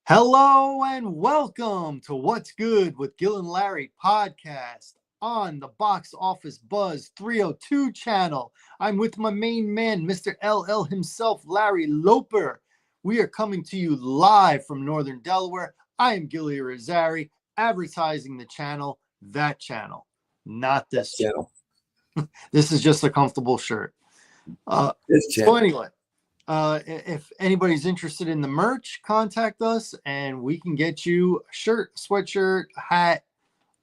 Hello and welcome to What's Good with Gil and Larry podcast on the Box Office Buzz 302 channel. I'm with my main man, Mr. LL himself, Larry Loper. We are coming to you live from Northern Delaware. I am Gilly Rosari, advertising the channel, that channel, not this channel. This is just a comfortable shirt. So anyway. If anybody's interested in the merch, contact us and we can get you a shirt, sweatshirt, hat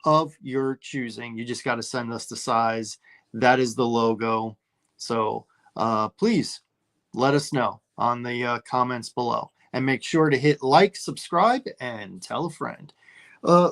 of your choosing. You just got to send us the size. That is the logo. So please let us know on the comments below. And make sure to hit like, subscribe, and tell a friend.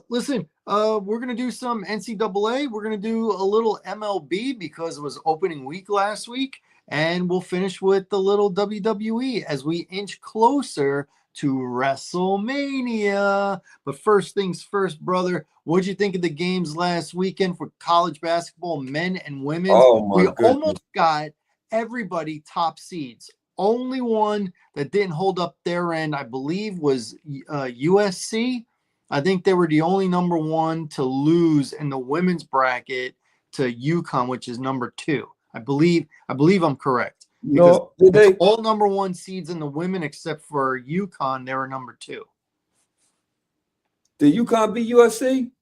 Listen, we're going to do some NCAA. We're going to do a little MLB because it was opening week last week. And we'll finish with the little WWE as we inch closer to WrestleMania. But first things first, brother, what'd you think of the games last weekend for college basketball, men and women? We almost got everybody top seeds. Only one that didn't hold up their end, I believe, was USC. I think they were the only number one to lose in the women's bracket to UConn, which is number 2. I believe I'm correct. No, all number 1 seeds in the women except for UConn, they were number 2. Did UConn beat USC?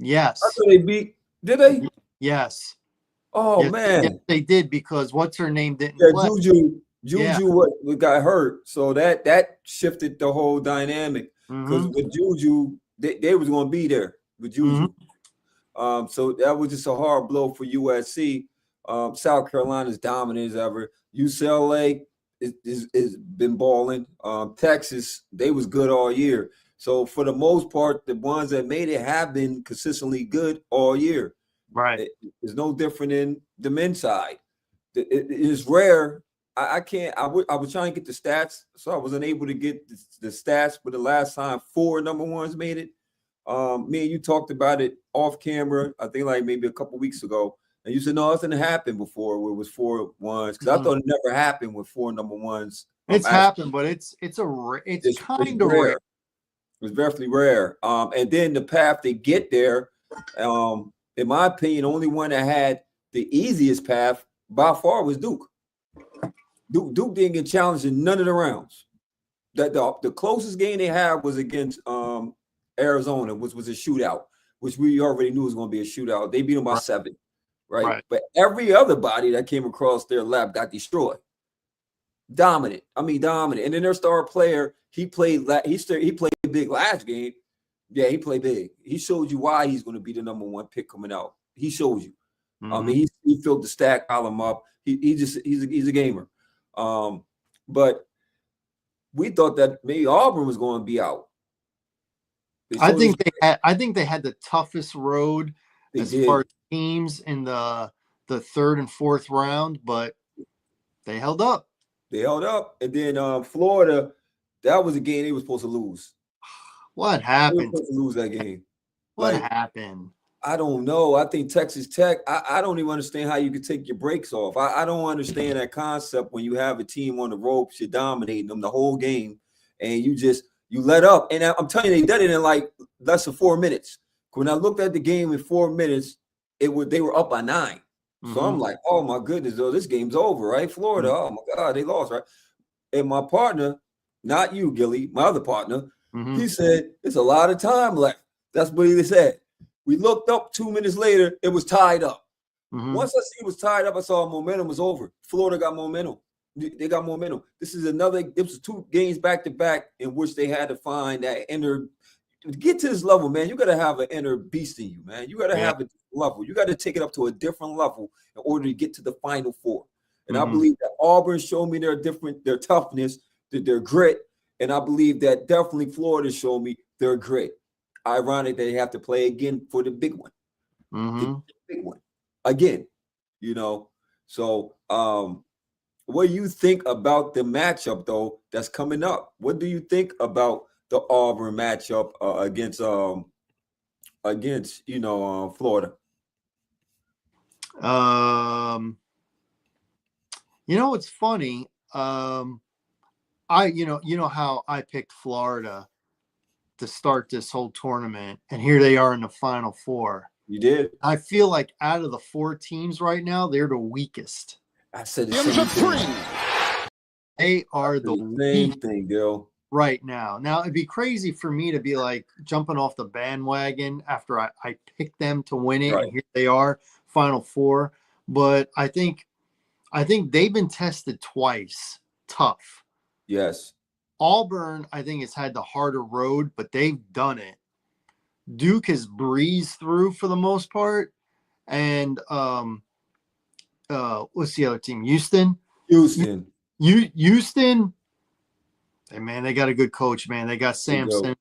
Yes. I thought they beat. Did they? Yes. Oh yes, man, yes, they did because what's her name didn't play. Juju, what got hurt, so that shifted the whole dynamic. Because with Juju, they was going to be there with Juju. So that was just a hard blow for USC. South Carolina's dominant as ever. UCLA is been balling. Texas, they was good all year. So for the most part, the ones that made it have been consistently good all year. Right. It's no different in the men's side. It is rare. I can't. I was trying to get the stats, so I wasn't able to get the stats. But the last time 4 number ones made it, me and you talked about it off camera. I think like maybe a couple weeks ago. And you said, no, it didn't happen before where it was 4 ones. Because I thought it never happened with 4 number ones. It's happened, but it's kind of rare. It's very rare. And then the path to get there, in my opinion, only one that had the easiest path by far was Duke. Duke didn't get challenged in none of the rounds. The closest game they had was against Arizona, which was a shootout, which we already knew was going to be a shootout. They beat them by 7. Right. But every other body that came across their lap got destroyed. Dominant. And then their star player, he played big last game. Yeah, he played big. He showed you why he's going to be the number 1 pick coming out. He showed you. He filled the stat column up. He's a gamer. But we thought that maybe Auburn was going to be out. I think they had the toughest road as far as teams in the 3rd and 4th round, but they held up. And then Florida, that was a game they were supposed to lose. What happened? They were supposed to lose that game. What happened? I don't know. I think Texas Tech, I don't even understand how you could take your breaks off. I don't understand that concept when you have a team on the ropes, you're dominating them the whole game, and you let up. And I'm telling you, they did it in like less than 4 minutes. When I looked at the game in 4 minutes, they were up by 9. So I'm like, oh my goodness, this game's over, right? Florida, oh my God, they lost, right? And my partner, not you, Gilly, my other partner, he said, it's a lot of time left. That's what he said. We looked up 2 minutes later, it was tied up. Once I see it was tied up, I saw momentum was over. Florida got momentum. They got momentum. It was 2 games back to back in which they had to find that inner. To get to this level, man, you got to have an inner beast in you, man. You got to have a level. You got to take it up to a different level in order to get to the Final Four. And I believe that Auburn showed me their toughness, their grit. And I believe that definitely Florida showed me their grit. Ironic they have to play again for the big one. The big one. Again, So what do you think about the matchup, though, that's coming up? What do you think about the Auburn matchup against Florida? It's funny. How I picked Florida to start this whole tournament, and here they are in the Final Four. You did. I feel like out of the 4 teams right now, they're the weakest. I said the same thing. They are the same weakest thing, girl. right now. Now, it'd be crazy for me to be like jumping off the bandwagon after I picked them to win it, Right. and here they are, Final Four. But I think they've been tested twice, tough. Yes. Auburn, I think, has had the harder road, but they've done it. Duke has breezed through for the most part. And what's the other team? Houston. Houston. Hey, man, they got a good coach, man. They got Sampson.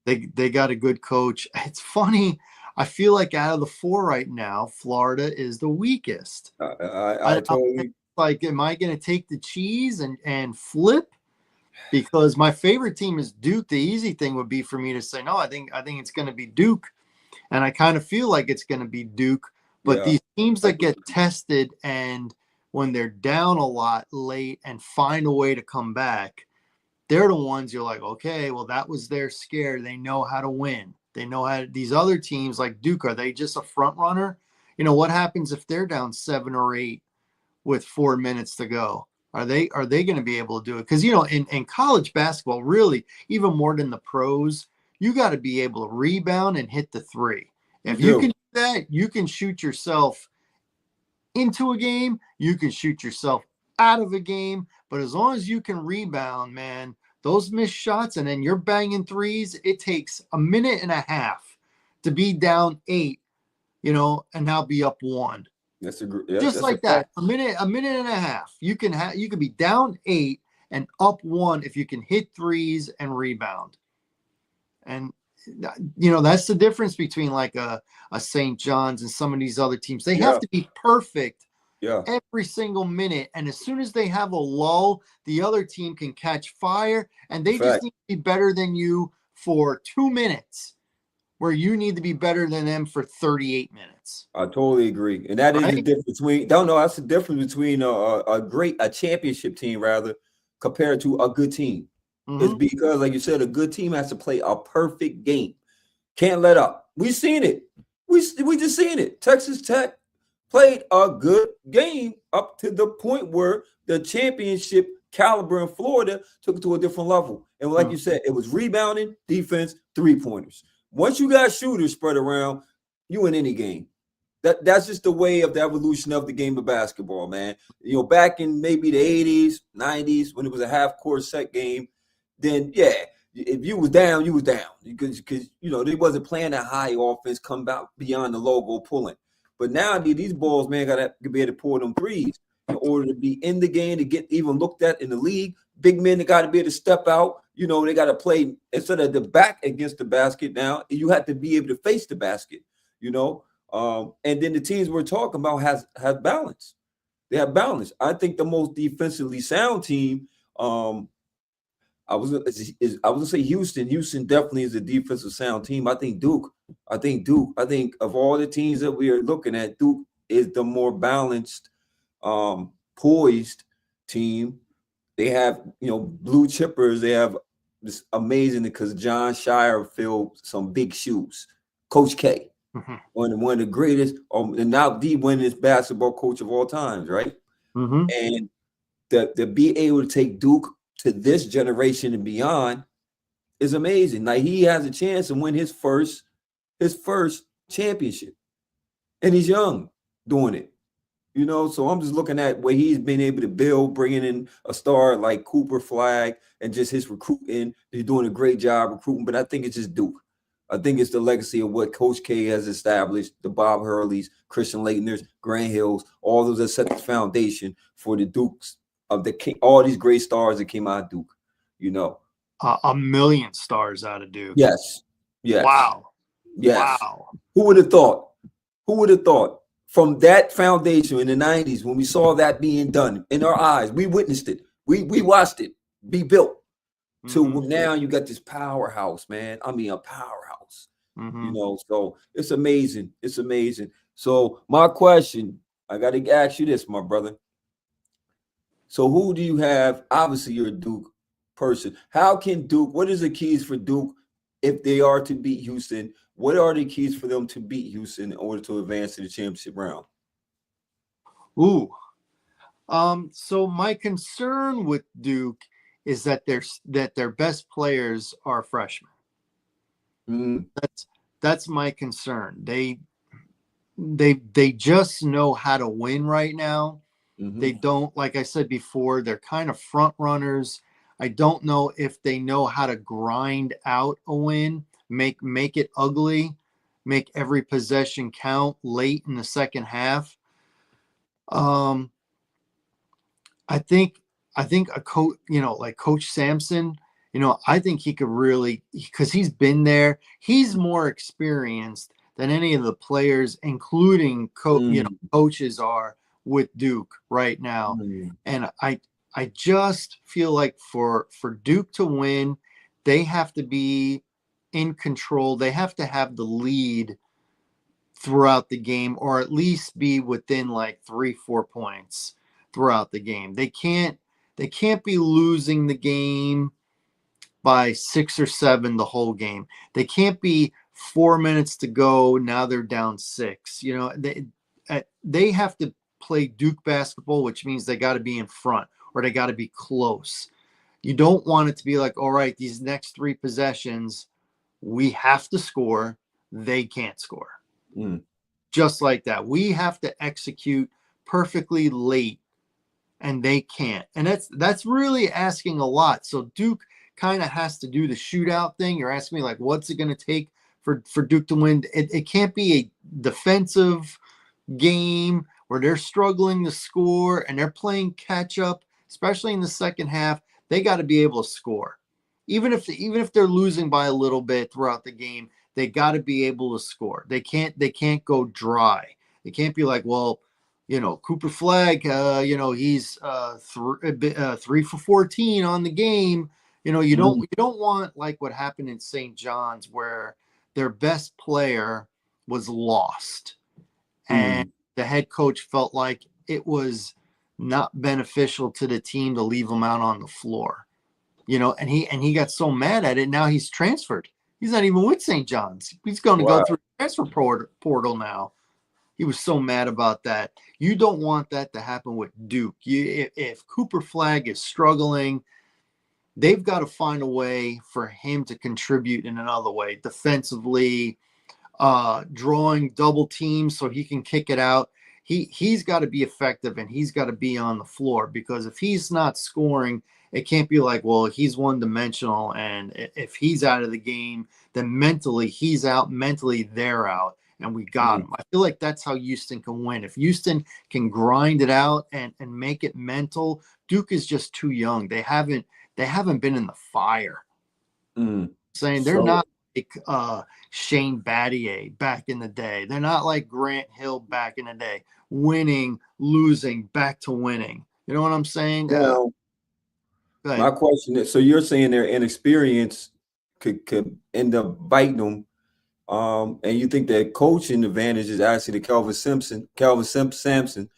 They got a good coach. It's funny. I feel like out of the 4 right now, Florida is the weakest. I totally like. Am I going to take the cheese and flip? Because my favorite team is Duke. The easy thing would be for me to say, no, I think it's going to be Duke. And I kind of feel like it's going to be Duke. But these teams that get tested and when they're down a lot late and find a way to come back, they're the ones you're like, okay, well, that was their scare. They know how to win. They know how to, these other teams like Duke, are they just a front runner? You know, what happens if they're down 7 or 8 with 4 minutes to go? Are they going to be able to do it? Because, you know, in college basketball, really, even more than the pros, you got to be able to rebound and hit the 3. If you can do that, you can shoot yourself into a game. You can shoot yourself out of a game. But as long as you can rebound, man, those missed shots and then you're banging threes, it takes a minute and a half to be down 8, you know, and now be up 1. That's a just like that. A minute and a half. You can be down 8 and up 1 if you can hit threes and rebound. And you know, that's the difference between like a St. John's and some of these other teams. They have to be perfect every single minute. And as soon as they have a lull, the other team can catch fire, and they just need to be better than you for 2 minutes, where you need to be better than them for 38 minutes. I totally agree. And that is the difference between, that's the difference between a championship team, rather, compared to a good team. It's because, like you said, a good team has to play a perfect game. Can't let up. We've seen it. We just seen it. Texas Tech played a good game up to the point where the championship caliber in Florida took it to a different level. And like you said, it was rebounding, defense, 3-pointers. Once you got shooters spread around, you win any game. That's just the way of the evolution of the game of basketball, man. You know, back in maybe the 80s, 90s, when it was a half-court set game, then, if you was down, you was down. Because you know, they wasn't playing that high offense, come out beyond the logo pulling. But now these balls, man, got to be able to pour them threes in order to be in the game, to get even looked at in the league. Big men, they got to be able to step out. You know, they got to play instead of the back against the basket now. You have to be able to face the basket, you know. And then the teams we're talking about have balance. They have balance. I think the most defensively sound team, I was gonna say Houston. Houston definitely is a defensive sound team. I think Duke. I think of all the teams that we are looking at, Duke is the more balanced, poised team. They have, you know, blue chippers. They have this amazing, because John Shire filled some big shoes. Coach K, one of the greatest, and now the winningest basketball coach of all times, right? And to be able to take Duke to this generation and beyond is amazing. Like, he has a chance to win his first championship, and he's young doing it, you know. So I'm just looking at what he's been able to build, bringing in a star like Cooper Flag, and just his recruiting. He's doing a great job recruiting, but I think it's just Duke. I think it's the legacy of what Coach K has established, the Bob Hurleys, Christian Laettners, Grant Hills, all those that set the foundation for the Dukes of the King, all these great stars that came out of Duke, you know. A million stars out of Duke. Yes. Wow. Yes. Wow. Who would have thought? From that foundation in the 90s, when we saw that being done in our eyes, we witnessed it. We watched it be built. To now you got this powerhouse, man. I mean, a powerhouse. You know, so it's amazing. It's amazing. So my question, I got to ask you this, my brother. So who do you have? Obviously, you're a Duke person. How can Duke, what is the keys for Duke if they are to beat Houston, what are the keys for them to beat Houston in order to advance to the championship round? Ooh. So my concern with Duke is that their best players are freshmen. Mm, That's my concern. They just know how to win right now. They mm-hmm, don't, like I said before, they're kind of front runners. I don't know if they know how to grind out a win, make it ugly, make every possession count late in the second half. Um, I think a coach, like Coach Sampson, I think he could really, because he's been there. He's more experienced than any of the players, including mm, coaches are with Duke right now. mm, And I just feel like for Duke to win, they have to be in control. They have to have the lead throughout the game, or at least be within like 3-4 points throughout the game. They can't be losing the game by 6 or 7 the whole game. They can't be 4 minutes to go, now they're down 6. They have to play Duke basketball, which means they got to be in front or they got to be close. You don't want it to be like, all right, these next 3 possessions we have to score, they can't score. mm. Just like that. We have to execute perfectly late and they can't. And that's really asking a lot. So Duke kind of has to do the shootout thing. You're asking me like, what's it going to take for Duke to win? It can't be a defensive game where they're struggling to score and they're playing catch up, especially in the second half. They got to be able to score. Even if they're losing by a little bit throughout the game, they got to be able to score. They can't go dry. They can't be like, well, Cooper Flag, he's 3 for 14 on the game. You don't want like what happened in St. John's where their best player was lost and Mm, the head coach felt like it was not beneficial to the team to leave him out on the floor. And he got so mad at it. Now he's transferred. He's not even with St. John's. He's going to go wow. through the transfer portal now. He was so mad about that. You don't want that to happen with Duke. If Cooper Flag is struggling, they've got to find a way for him to contribute in another way, defensively, drawing double teams so he can kick it out. He's got to be effective and he's got to be on the floor, because if he's not scoring, it can't be like, well, he's one dimensional. And if he's out of the game, then mentally he's out, mentally they're out, and we got Mm, him. I feel like that's how Houston can win. If Houston can grind it out and make it mental, Duke is just too young. They haven't been in the fire. mm. Saying they're So not like Shane Battier back in the day. They're not like Grant Hill back in the day, winning, losing, back to winning. You know what I'm saying? now Go ahead. my question is, so you're saying their inexperience could end up biting them, and you think that coaching advantage is actually the Sampson,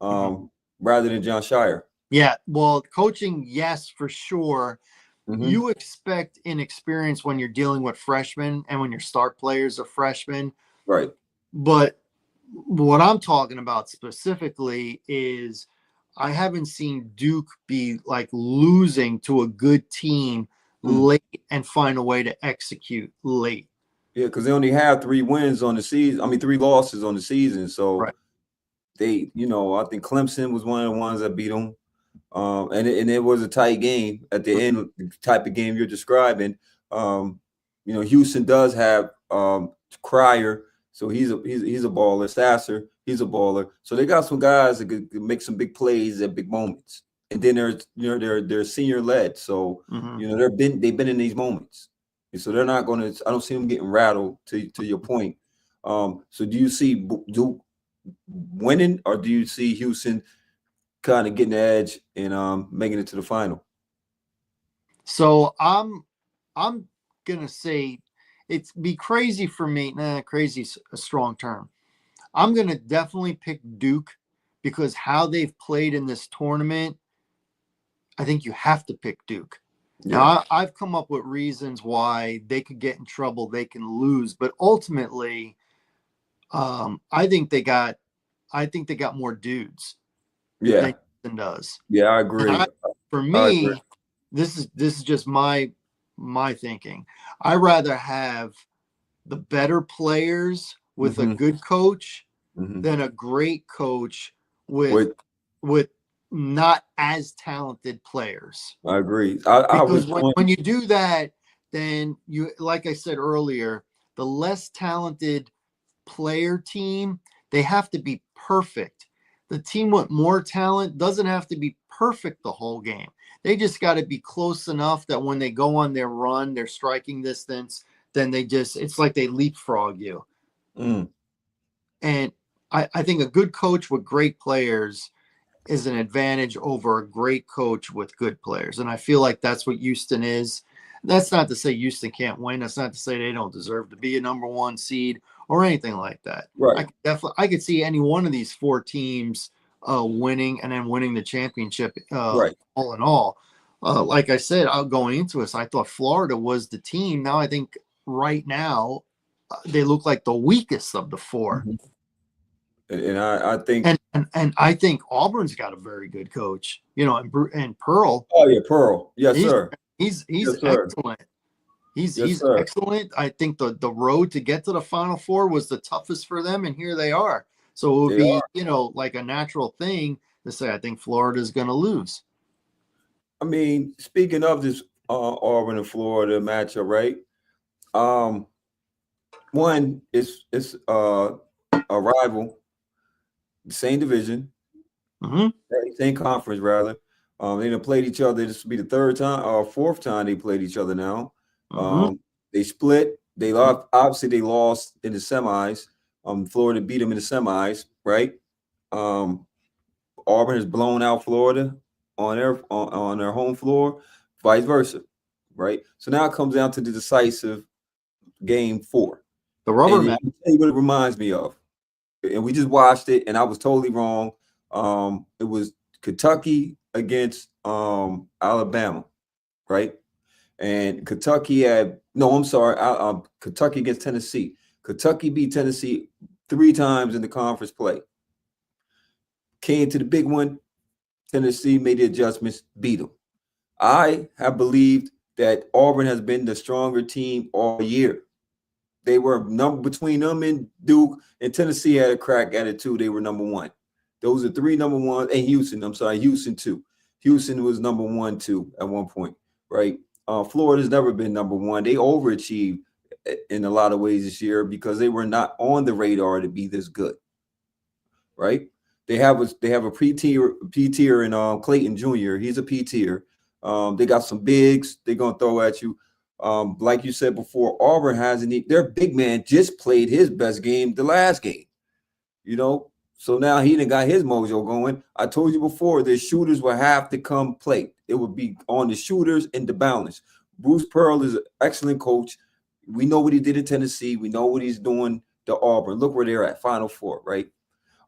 Mhm. rather than John Shire. Yeah, well, coaching, yes, for sure. Hmm. You expect inexperience when you're dealing with freshmen and when your start players are freshmen. Right. But what I'm talking about specifically is I haven't seen Duke be like losing to a good team Mm. late and find a way to execute late. Yeah, because they only have 3 wins on the season. I mean, 3 losses on the season. So Right. I think Clemson was one of the ones that beat them. And it was a tight game at the end, the type of game you're describing. Houston does have Crier, so he's a baller. Sasser, he's a baller. So they got some guys that could make some big plays at big moments. And then they're senior led, so Mm-hmm. they've been in these moments, and so they're not going to. I don't see them getting rattled. To your point, so do you see Duke winning, or do you see Houston kind of getting the edge and making it to the final? So I'm gonna say it's be crazy for me. Nah, crazy's a strong term. I'm gonna definitely pick Duke because how they've played in this tournament, I think you have to pick Duke. Now, Yeah. I've come up with reasons why they could get in trouble, they can lose, but ultimately, I think they got more dudes Yeah. than Houston does. Yeah, I And agree. for I agree. me, this is just my thinking. I rather have the better players with a Mm-hmm. good coach Mm-hmm. than a great coach with With with not as talented players. I agree. I was Because going. when you do that, then you, like I said earlier, the less talented player team, they have to be perfect. The team with more talent doesn't have to be perfect the whole game. They just got to be close enough that when they go on their run, their striking distance, then it's like they leapfrog you. Mm, And I think a good coach with great players is an advantage over a great coach with good players. And I feel like that's what Houston is. That's not to say Houston can't win. That's not to say they don't deserve to be a number one seed or anything like that. right. I could see any one of these four teams winning and then winning the championship. Right. All in all, like I said, going into this, I thought Florida was the team. Now I think right now they look like the weakest of the four. Mhm. And I think. And I think Auburn's got a very good coach, and Pearl, Oh yeah, Pearl. Yes, he's sir. he's Yes, sir. excellent. Yes, He's sir. excellent. I think the road to get to the Final Four was the toughest for them, and here they are. So it would They be, are. like a natural thing to say, I think Florida's going to lose. I mean, speaking of this Auburn and Florida matchup, right? Um, one is a rival, same division, Mm-hmm. same conference rather. They done played each other. This will be the third time or fourth time they played each other now. Mm-hmm. They split. They lost. Obviously, they lost in the semis. Florida beat them in the semis, right? Um, Auburn has blown out Florida on their home floor, vice versa, right? So now it comes down to the decisive game 4, The rubber and match. let me tell you what it reminds me of. And we just watched it, and I was totally wrong. It was Kentucky against Alabama, right? And Kentucky had no, I'm sorry, Kentucky against Tennessee. Kentucky beat Tennessee 3 times in the conference play. Came to the big one. Tennessee made the adjustments, beat them. I have believed that Auburn has been the stronger team all year. They were number between them and Duke, and Tennessee had a crack at it too. They were number one. Those are 3 number ones, and Houston. I'm sorry, Houston too. Houston was number 1 too at one point, right? Florida's never been number 1. They overachieved in a lot of ways this year because they were not on the radar to be this good, right? They have a P tier in Clayton Jr. He's a P tier. They got some bigs they're gonna throw at you. Like you said before, Auburn hasn't. Their big man just played his best game the last game. You know, so now he done got his mojo going. I told you before, the shooters will have to come play. It would be on the shooters and the balance. Bruce Pearl is an excellent coach. We know what he did in Tennessee. We know what he's doing to Auburn. Look where they're at, Final Four, right?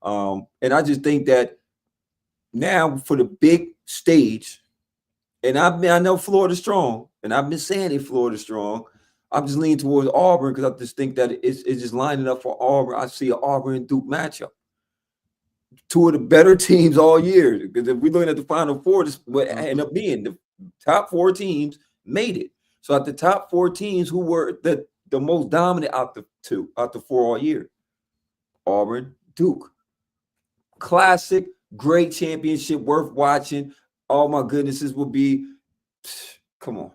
And I just think that now for the big stage, and I know Florida's strong, and I've been saying it Florida's strong. I'm just leaning towards Auburn because I just think that it's just lining up for Auburn. I see an Auburn and Duke matchup. 2 of the better teams all year. Because if we're looking at the Final Four, this what end up being the top 4 teams made it. So at the top 4 teams, who were the most dominant out the 4 all year? Auburn, Duke. Classic, great championship, worth watching. Oh my goodness, this will be. Come on,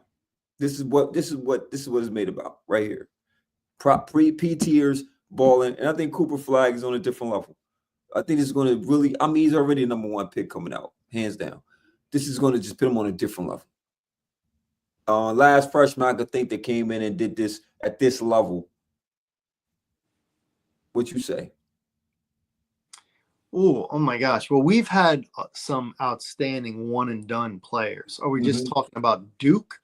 this is what it's made about right here. P tiers balling, and I think Cooper Flag is on a different level. I think it's going to really. I mean, he's already a number 1 pick coming out, hands down. This is going to just put him on a different level. Last freshman I could think that came in and did this at this level. What you say? Oh my gosh. Well, we've had some outstanding one and done players. Are we just talking about Duke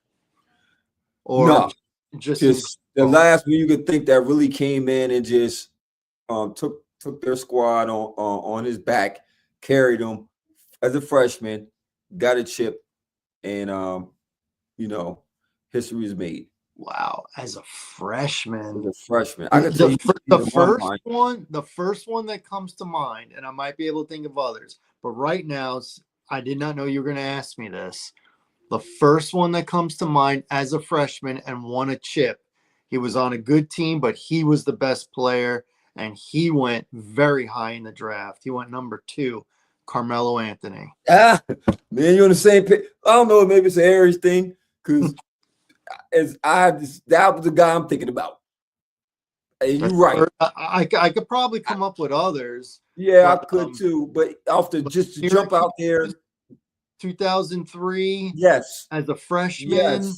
or No, just in just the general? last one you could think that really came in and just took their squad on his back, carried them as a freshman, got a chip, and history is made Wow, as a freshman. as a freshman. I can tell you in my mind. The first one that comes to mind, and I might be able to think of others, but right now, I did not know you were going to ask me this. The first one that comes to mind as a freshman and won a chip. He was on a good team, but he was the best player, and he went very high in the draft. He went number 2, Carmelo Anthony. Ah, man, you're on the same page. I don't know, maybe it's an Aries thing, because that was the guy I'm thinking about. And you're right. I could probably come up with others. Yeah, I could too. But after just to jump out there, 2003. Yes, as a freshman.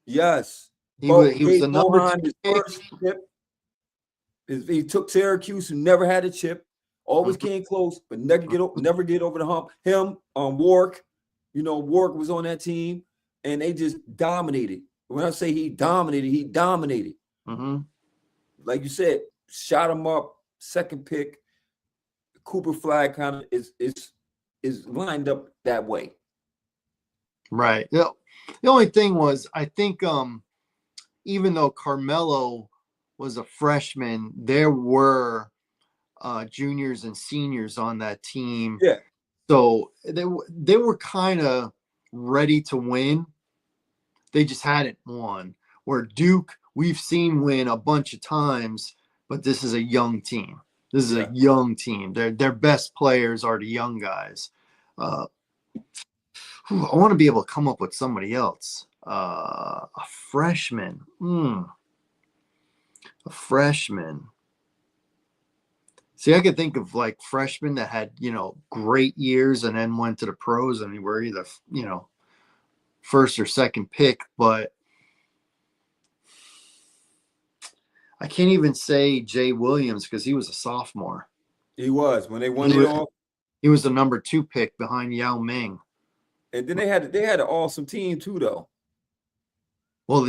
Yes. He was the number 2 his first chip. He took Syracuse, who never had a chip, always came close, but never get over the hump. Him, Warwick, Warwick was on that team, and they just dominated. When I say he dominated, he dominated. Mm-hmm. Like you said, shot him up, second pick. Cooper Flag kind of is lined up that way. Right. The only thing was, I think even though Carmelo was a freshman, there were juniors and seniors on that team. Yeah. So they were kind of ready to win. They just hadn't won. Where Duke, we've seen win a bunch of times, but this is a young team. This is a young team. Their best players are the young guys. I want to be able to come up with somebody else. A freshman. A freshman. See, I could think of like freshmen that had, great years and then went to the pros and were either, first or second pick, but I can't even say Jay Williams because he was a sophomore. He was when they won it all. He was the number 2 pick behind Yao Ming. And then they had an awesome team too, though. Well,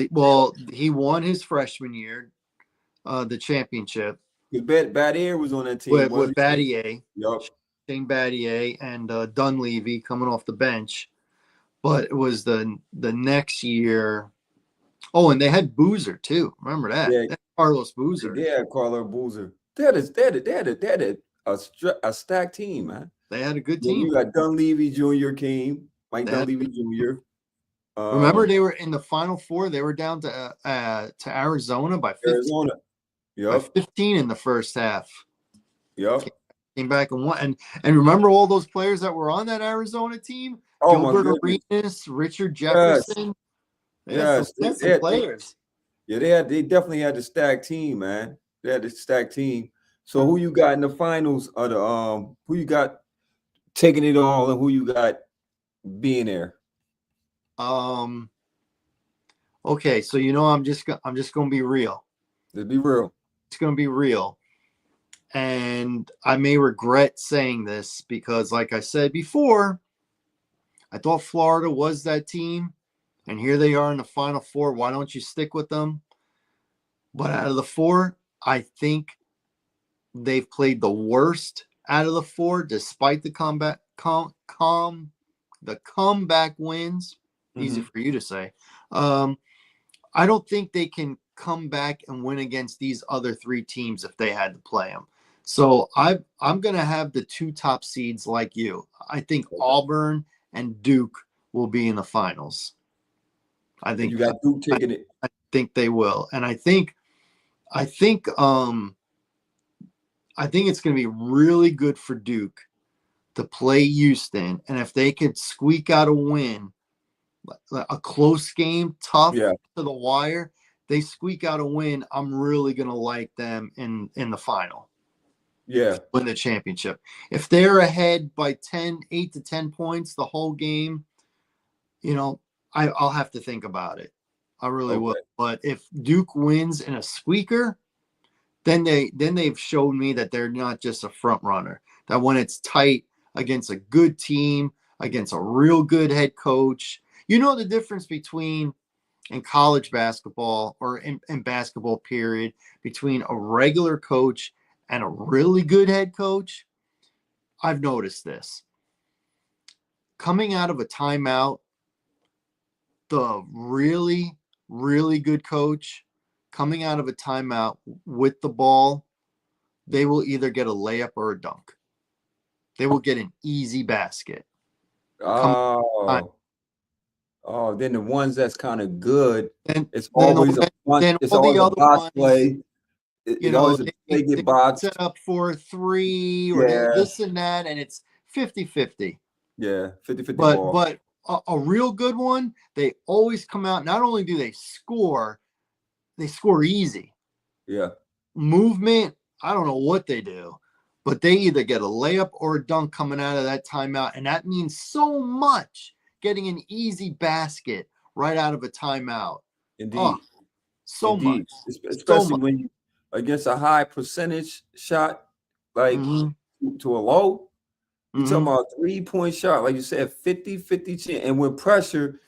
he won his freshman year, the championship. Battier was on that team with Battier. Yep. Shane Battier and Dunleavy coming off the bench. But it was the next year. Oh, and they had Boozer too. Remember that? Yeah. They had Carlos Boozer. Yeah, Carlos Boozer. They had a stacked team, man. They had a good team. You got Dunleavy Jr. came, Mike Dunleavy Jr. Remember, they were in the Final Four. They were down to Arizona by 15. By 15 in the first half. Yep. Came back and won. And remember all those players that were on that Arizona team? Oh, Gilbert Arenas, Richard Jefferson. Yes. They had some players. They definitely had the stacked team, man. They had the stacked team. So who you got in the finals? Who you got taking it all, and who you got being there? Okay, so I'm just gonna be real. Let's be real. It's gonna be real. And I may regret saying this because, like I said before, I thought Florida was that team, and here they are in the Final Four. Why don't you stick with them? But out of the 4, I think they've played the worst out of the 4, despite the comeback wins. Easy for you to say. I don't think they can come back and win against these other 3 teams if they had to play them. So I'm going to have the 2 top seeds like you. I think Auburn and Duke will be in the finals. I think you got Duke taking it. I think they will. And I think it's going to be really good for Duke to play Houston. And if they could squeak out a win, a close game, tough to the wire, they squeak out a win, I'm really going to like them in the final. Yeah. Win the championship. If they're ahead by 8 to 10 points the whole game, I'll have to think about it. I really will. But if Duke wins in a squeaker, then they've shown me that they're not just a front runner. That when it's tight against a good team, against a real good head coach, the difference between in college basketball or in basketball period between a regular coach and a really good head coach. I've noticed this. Coming out of a timeout, the really, really good coach coming out of a timeout with the ball, they will either get a layup or a dunk. They will get an easy basket. Coming out Oh, oh, then the ones that's kind of good, and it's then always a bunch, then it's all the always a other box ones, play. It always a they play get get boxed. set up for a three or Yeah, this and that, and it's 50-50. yeah, 50-50 But ball. a real good one, they always come out. Not only do they score easy. Yeah, Movement, I don't know what they do, but they either get a layup or a dunk coming out of that timeout. And that means so much getting an easy basket right out of a timeout. Oh, indeed. so Indeed. much. So Especially much. when you against a high percentage shot, like Mm-hmm. to a low. You talking Mm-hmm. about 3-point shot, like you said, 50-50 chance. And with pressure,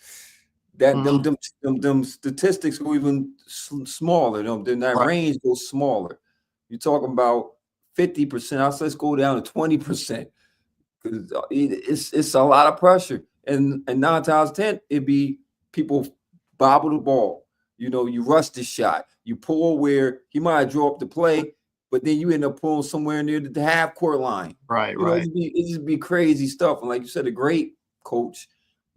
that Mm-hmm. them statistics go even smaller. Then that Right. range goes smaller. You're talking about 50%. Let's go down to 20%. Because it's a lot of pressure. And 9 times 10, it'd be people bobble the ball. You rush the shot. You pull where he might draw up the play, but then you end up pulling somewhere near the half court line. Right. Right. It just be crazy stuff. And like you said, a great coach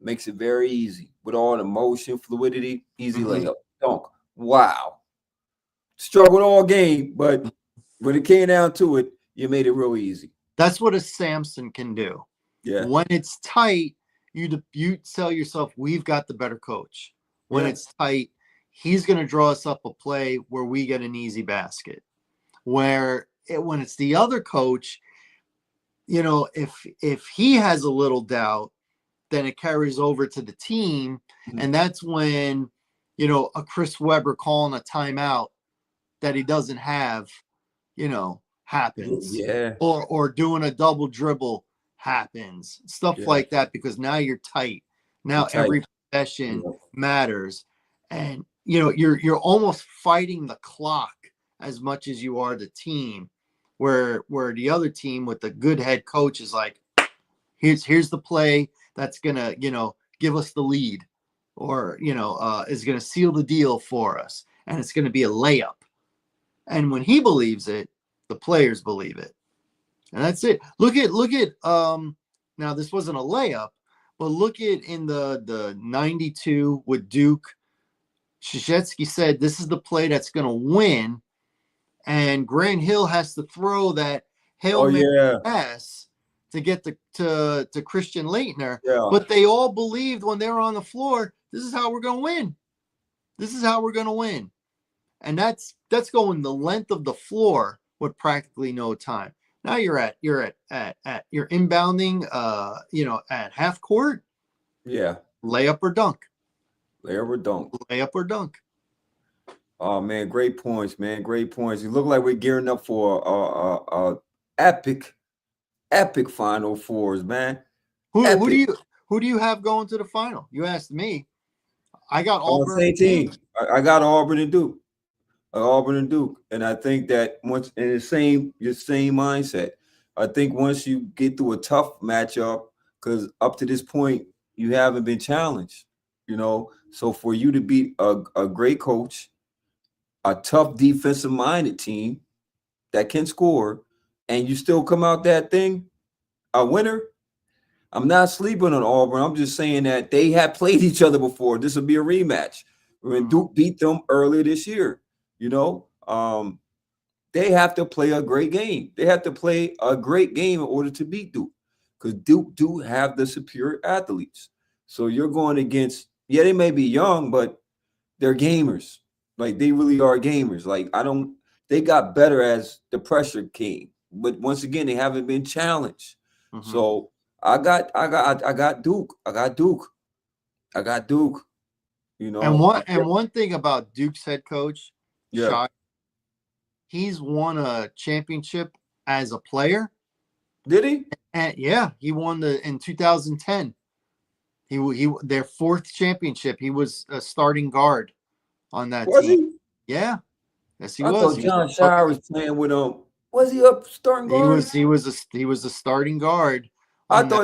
makes it very easy with all the motion, fluidity, easy Mm-hmm. layup, dunk. Wow. Struggled all game, but when it came down to it, you made it real easy. That's what a Samson can do. Yeah. When it's tight, you tell yourself, we've got the better coach. When Yeah. it's tight, he's going to draw us up a play where we get an easy basket. When it's the other coach, if he has a little doubt, then it carries over to the team, Mhm. and that's when a Chris Webber calling a timeout that he doesn't have, happens, Yeah. or doing a double dribble happens, stuff Yeah. like that, because now you're tight. You're Now tight. every possession Yeah. matters, and you're almost fighting the clock as much as you are the team. Where the other team with the good head coach is like, here's the play that's gonna give us the lead, or is gonna seal the deal for us, and it's gonna be a layup. And when he believes it, the players believe it. And that's it. Look at now this wasn't a layup, but look at in the 92 with Duke. Krzyzewski said this is the play that's going to win, and Grant Hill has to throw that Hail Oh Mary yeah. pass to get to Christian Leitner. Yeah. But they all believed when they were on the floor, this is how we're going to win. This is how we're going to win. And that's going the length of the floor with practically no time. Now you're inbounding at half court, Yeah. layup or dunk. Layup or dunk. Layup or dunk. Oh man, great points, man. Great points. You look like we're gearing up for a epic Final Fours, man. Who do Epic. you have going to the final? You asked me. I got Auburn. Same team. I got Auburn and Duke. Auburn and Duke. And I think that once in your same mindset. I think once you get through a tough matchup, because up to this point, you haven't been challenged, So for you to beat a great coach, a tough defensive minded team that can score, and you still come out that thing a winner. I'm not sleeping on Auburn. I'm just saying that they have played each other before. This will be a rematch. When Duke beat them earlier this year, they have to play a great game. They have to play a great game in order to beat Duke, because Duke do have the superior athletes. So you're going against, they may be young, but they're gamers. Like, they really are gamers. Like, they got better as the pressure came. But once again, they haven't been challenged. Mm-hmm. So I got Duke. I got Duke. And one thing about Duke's head coach, Yeah. Shai, he's won a championship as a player. Did he? And yeah, he won in 2010. He their fourth championship. He was a starting guard on that Was team. he? Yeah. Yes, he I was. thought John Shire was playing with him. Was he up starting guard? He was a starting guard I on that.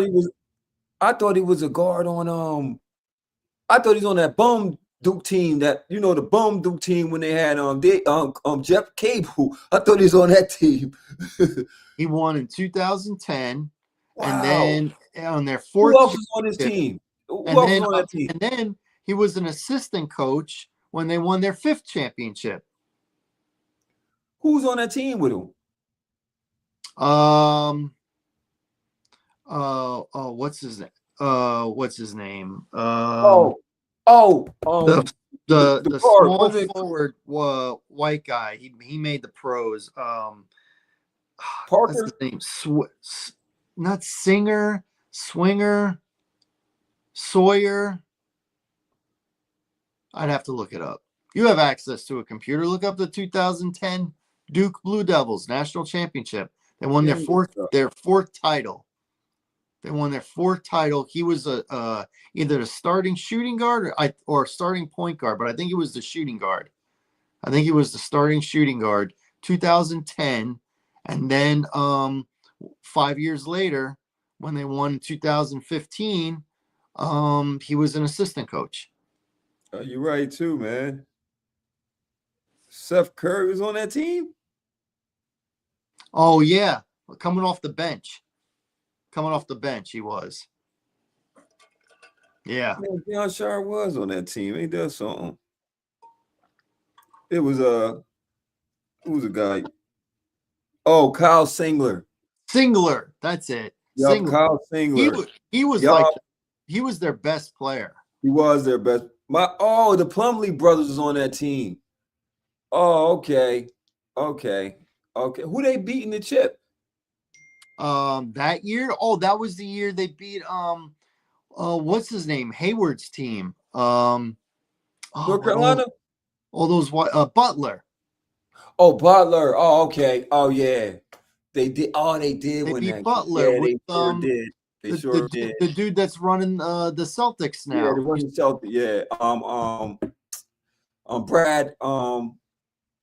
thought he was a guard on I thought he was on that bum Duke team, that the bum Duke team when they had Jeff Cable. I thought he was on that team. He won in 2010, and Wow. then on their Who fourth else was on his championship, team? Who and else was then on that team? and then he was an assistant coach when they won their fifth championship. Who was on that team with him? What's his name? What's his name? Oh, The the guard, small wasn't it forward white guy. He made the pros. What's Parker? his name? Not Singer, Swinger, Sawyer. I'd have to look it up. You have access to a computer. Look up the 2010 Duke Blue Devils national championship. They won Yeah, their fourth title. They won their fourth title. He was either the starting shooting guard or starting point guard, but I think it was the shooting guard. I think he was the starting shooting guard. 2010, and then 5 years later, when they won 2015, he was an assistant coach. you're right too, man. Seth Curry was on that team. Oh yeah, coming off the bench. He was. Yeah. Man, Deion Shire was on that team. Ain't that something? It was who was a guy? Oh, Kyle Singler. Singler, that's it. Yup, Singler. Kyle He Singler. was he was Yup, like he was their best player. he was their best. The Plumlee brothers was on that team. Oh, okay. Okay. Okay. Who they beat in the chip? That year, that was the year they beat what's his name? Hayward's team. North Carolina? All those Butler. Oh, Butler. Oh, okay. Oh, yeah. They did. Oh, they did They win beat that. Butler Yeah, with they sure did. They sure did. the dude that's running the Celtics Yeah, now. they won the Celtics. Yeah. Brad.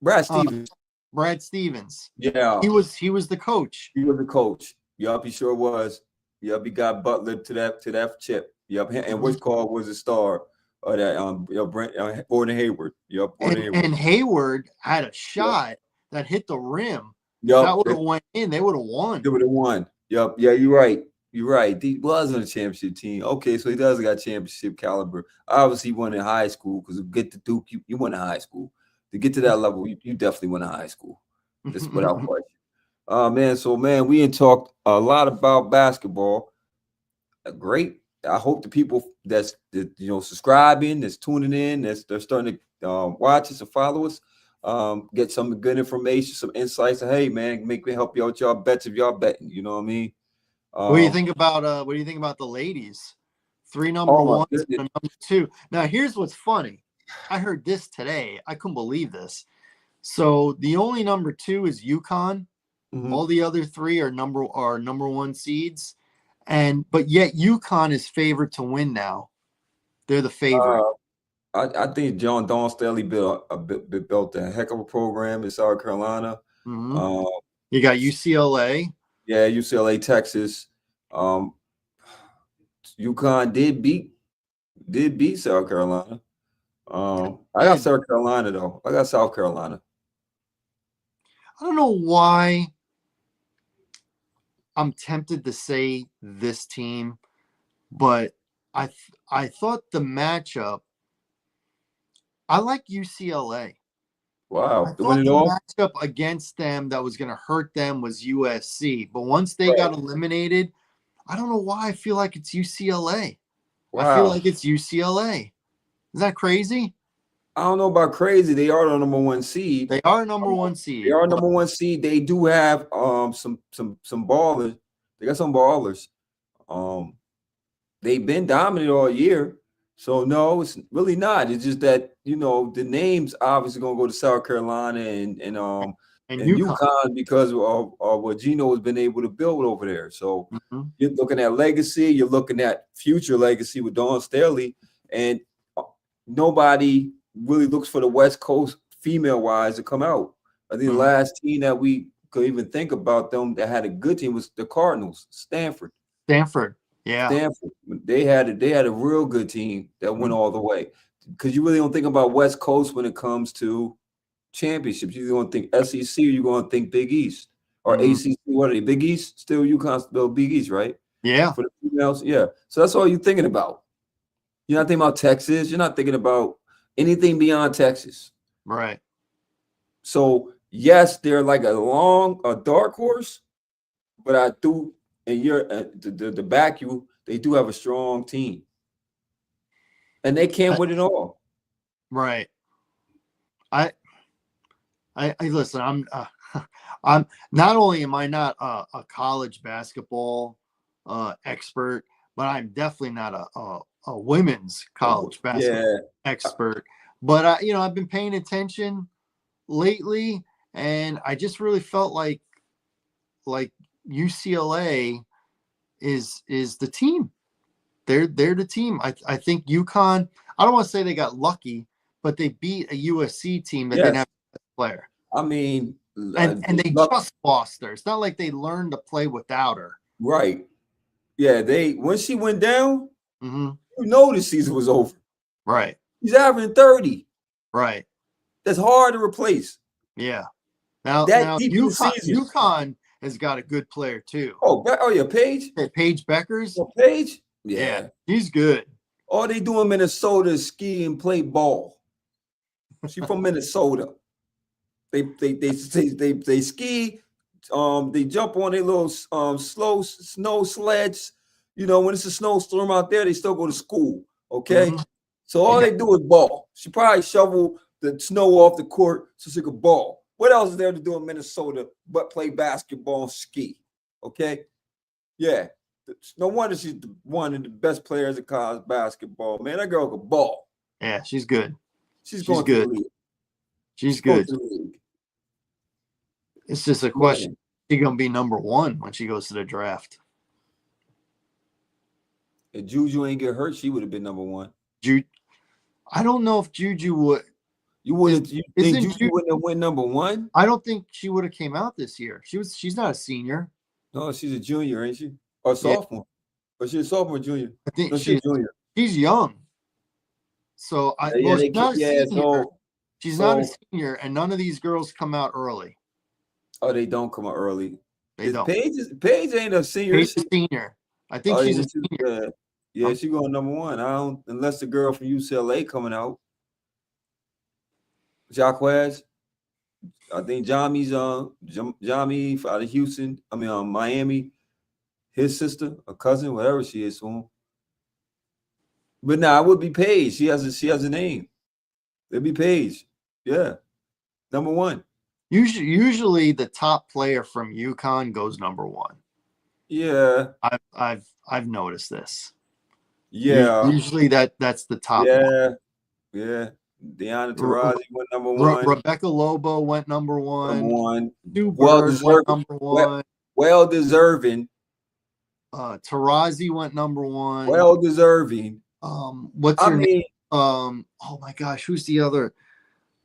Brad Uh, Stevens. Brad Stevens. Yeah. He was the coach. He was the coach. Yup, he sure was. Yup, he got Butler to that chip. Yup, and which call was the star of that Brent Gordon Hayward. Yup, Gordon Hayward. And Hayward had a Yep. shot that hit the rim. Yup, That would have went in. They would have won. they would have won. Yup, yeah, you're right. You're right. He was on the championship team. Okay, so he does got championship caliber. Obviously, he won in high school because to get to Duke, you went to high school. To get to that level, you definitely went to high school. That's without question. Man, so man, we ain't talked a lot about basketball. Great. I hope the people that's subscribing, that's tuning in, they're starting to watch us and follow us, get some good information, some insights. Hey, man, make me help you out y'all bets if y'all betting. You know what I mean? What do you think about the ladies? 3 number Oh my ones and goodness. a number 2. Now here's what's funny. I heard this today. I couldn't believe this. So the only number 2 is UConn. Mhm. All the other 3 are number 1 seeds, but yet UConn is favored to win now. They're the favorite. I think John Don Staley built a heck of a program in South Carolina. Mm-hmm. You got UCLA. Yeah, UCLA, Texas. UConn did beat South Carolina. I got South Carolina though. I got South Carolina. I don't know why I'm tempted to say this team, but I thought the matchup. I like UCLA. Wow, I to win thought it the all. matchup against them that was going to hurt them was USC, but once they got eliminated, I don't know why I feel like it's UCLA. Wow. I feel like it's UCLA. Is that crazy? I don't know about crazy. They are the number 1 seed. They are number 1 seed. They are number 1 seed. They do have some ballers. They got some ballers. They've been dominant all year. So no, it's really not. It's just that the names obviously gonna go to South Carolina and UConn because of what Gino has been able to build over there. So you're looking at legacy, you're looking at future legacy with Dawn Staley, and nobody really looks for the West Coast female wise to come out. I think the last team that we could even think about them that had a good team was the Cardinals, Stanford. Yeah. Stanford. They had a real good team that went all the way. Because you really don't think about West Coast when it comes to championships. You're going to think SEC, or you're going to think Big East or ACC. What are they? Big East? Still UConn, still Big East, right? Yeah. For the females, yeah. So that's all you're thinking about. You're not thinking about Texas. You're not thinking about anything beyond Texas. Right. So yes, they're like a dark horse, but I do, and you're the back you, they do have a strong team, and they can't win it all. Right. I listen. I'm not only am I not a college basketball expert, but I'm definitely not a women's college basketball expert. But I've been paying attention lately, and I just really felt like UCLA is the team. They're the team. I think UConn. I don't want to say they got lucky, but they beat a USC team that didn't have a player. I mean, and they just lost her. It's not like they learned to play without her. Right. Yeah. When she went down, you know the season was over. Right. He's averaging 30. Right. That's hard to replace. Yeah. Now UConn has got a good player too. Oh yeah, Paige. Paige Beckers. Oh, Paige. Yeah, he's good. All they do in Minnesota is ski and play ball. She's from Minnesota. They ski. They jump on their little slow snow sleds. When it's a snowstorm out there, they still go to school. Okay, so all they do is ball. She probably shovel the snow off the court so she could ball. What else is there to do in Minnesota but play basketball and ski? Okay, yeah. No wonder she's one of the best players in college basketball. Man, that girl could ball. Yeah, she's good. She's going good. To the league. She's good. It's just a question. She's going to be number one when she goes to the draft. If Juju ain't get hurt, she would have been number one. I don't know if Juju would. You think Juju wouldn't have went number one? I don't think she would have came out this year. She's not a senior. No, she's a junior, ain't she? Or sophomore. But she's a sophomore, junior. I think she's a junior. She's young. So she's not a senior. She's not a senior, and none of these girls come out early. Oh, they don't come out early. They don't. Paige ain't a senior. Paige is a senior. I think she's a senior. Yeah, she's going number one. Unless the girl from UCLA coming out. Jaquez. I think Jami's Jami out of Houston. Miami. His sister, a cousin, whatever she is to him. But it would be Paige. She has a name. It'd be Paige. Yeah. Number one. Usually the top player from UConn goes number one. Yeah. I've noticed this. Yeah. Usually that's the top one. Yeah. Deanna Taurasi went number one. Rebecca Lobo went number one. Number one. Went number one. Well deserving. Taurasi went number one. Well deserving. What's her name? Oh my gosh, who's the other?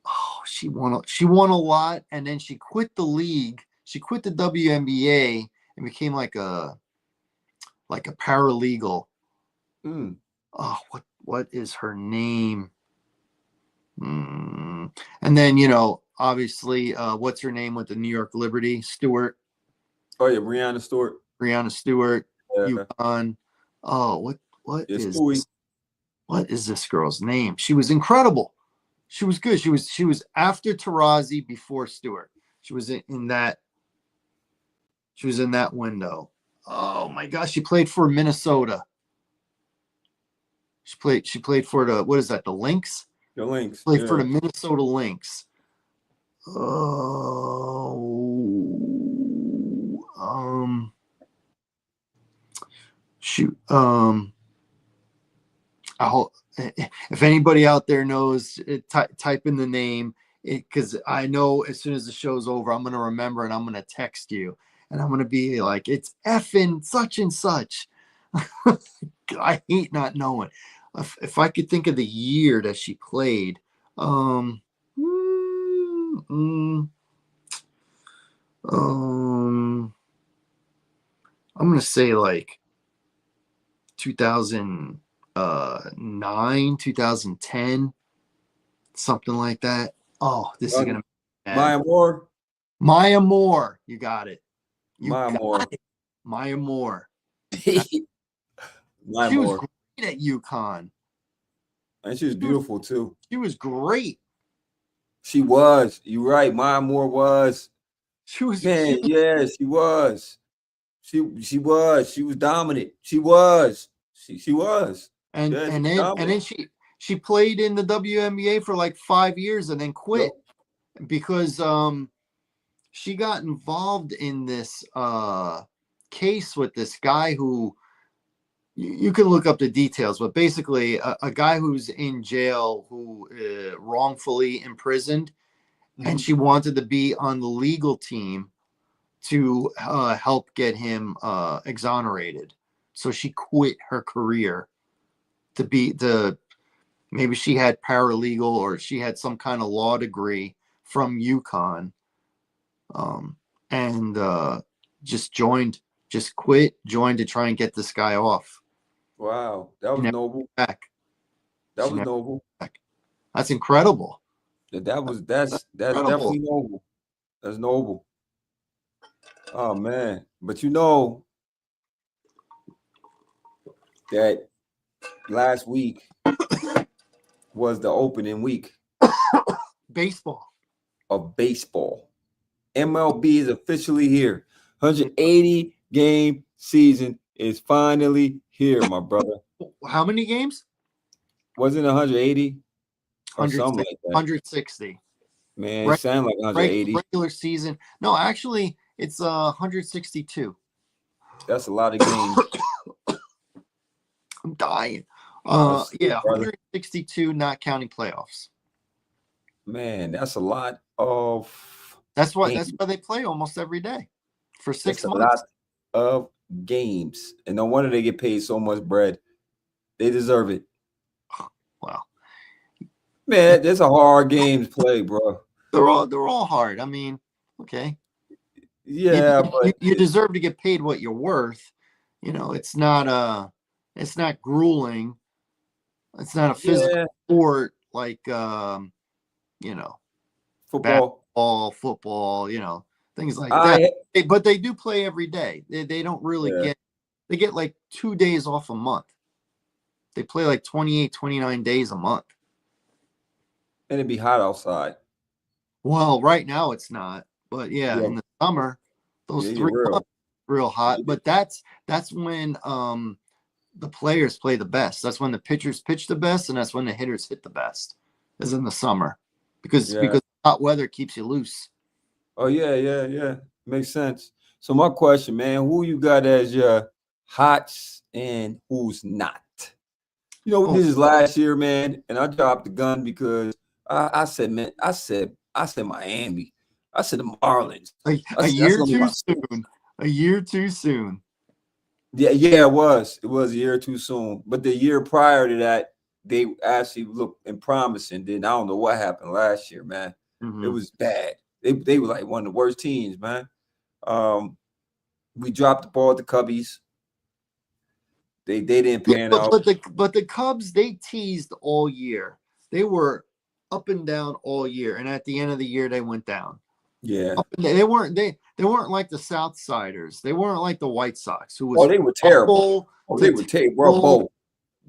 Oh, she won a lot, and then she quit the league. She quit the WNBA and became like a paralegal. Oh, what is her name? And then obviously, what's her name with the New York Liberty? Stewart. Oh yeah, Breanna Stewart. UConn. Oh, what is this girl's name? She was incredible. She was good. She was after Taurasi, before Stewart. She was in that. She was in that window. Oh my gosh, she played for Minnesota. She played for the, what is that? The Lynx. The Lynx. Played for the Minnesota Lynx. Shoot. If anybody out there knows, type in the name, because I know as soon as the show's over, I'm going to remember and I'm going to text you and I'm going to be like, it's effing such and such. I hate not knowing. If I could think of the year that she played, I'm going to say like 2009, 2010, something like that. Oh, this is gonna be Maya Moore. Maya Moore. You got it. Maya Moore. Maya Moore. Maya She was Moore. great at UConn. And she was beautiful too. She was great. She was. You're right. Maya Moore was. She was. Man, yeah, she was. She was. She was dominant. She was. She was. And Yeah, and then she played in the WNBA for like 5 years and then quit because she got involved in this case with this guy who you can look up the details, but basically a guy who's in jail who wrongfully imprisoned, and she wanted to be on the legal team to help get him exonerated. So she quit her career maybe she had paralegal or she had some kind of law degree from UConn, and just quit, joined to try and get this guy off. Wow, that was noble. Back. That was noble. Back. That's incredible. That's definitely noble. That's noble. Oh man, but you know that last week was the opening week of baseball. MLB is officially here. 180 game season is finally here, my brother. How many games? Wasn't 180 or something like that? 160. Man, it sounded like 180. Regular season. No, actually, it's 162. That's a lot of games. I'm dying. Yeah, 162, not counting playoffs. Man, that's a lot of. That's why they play almost every day for 6 months. A lot of games, and no wonder they get paid so much bread. They deserve it. Wow, man, there's a hard game to play, bro. They're all hard. I mean, okay. Yeah, but you deserve to get paid what you're worth. You know, it's not grueling. It's not a physical sport like you know, football, you know, things like that. But they do play every day. They don't really get like 2 days off a month. They play like 28, 29 days a month. And it'd be hot outside. Well, right now it's not. But in the summer, those 3 months real hot. But that's when the players play the best. That's when the pitchers pitch the best, and that's when the hitters hit the best, is in the summer. Because hot weather keeps you loose. Oh, yeah. Makes sense. So my question, man, who you got as your hots and who's not? You know, this is last year, man, and I dropped the gun because I said Miami. I said the Marlins. A year too soon. A year too soon. Yeah, it was. It was a year too soon. But the year prior to that, they actually looked promising. Then I don't know what happened last year, man. Mm-hmm. It was bad. They were like one of the worst teams, man. We dropped the ball at the Cubbies. They didn't pan out. But the Cubs, they teased all year. They were up and down all year, and at the end of the year, they went down. Yeah, they weren't like the Southsiders. They weren't like the White Sox, who was they were terrible. They were terrible.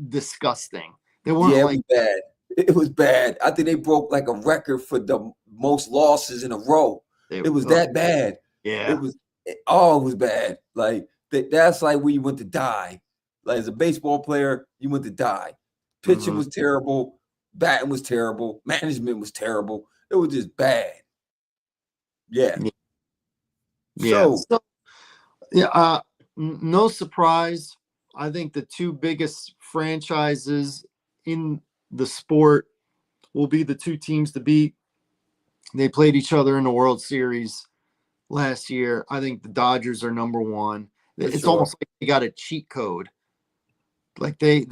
Disgusting. They weren't it was bad. It was bad. I think they broke like a record for the most losses in a row. It was that bad. Yeah, it was bad. Like that's like where you went to die. Like as a baseball player, you went to die. Pitching was terrible. Batting was terrible. Management was terrible. It was just bad. Yeah. No surprise. I think the two biggest franchises in the sport will be the two teams to beat. They played each other in the World Series last year. I think the Dodgers are number one. It's almost like they got a cheat code. Like they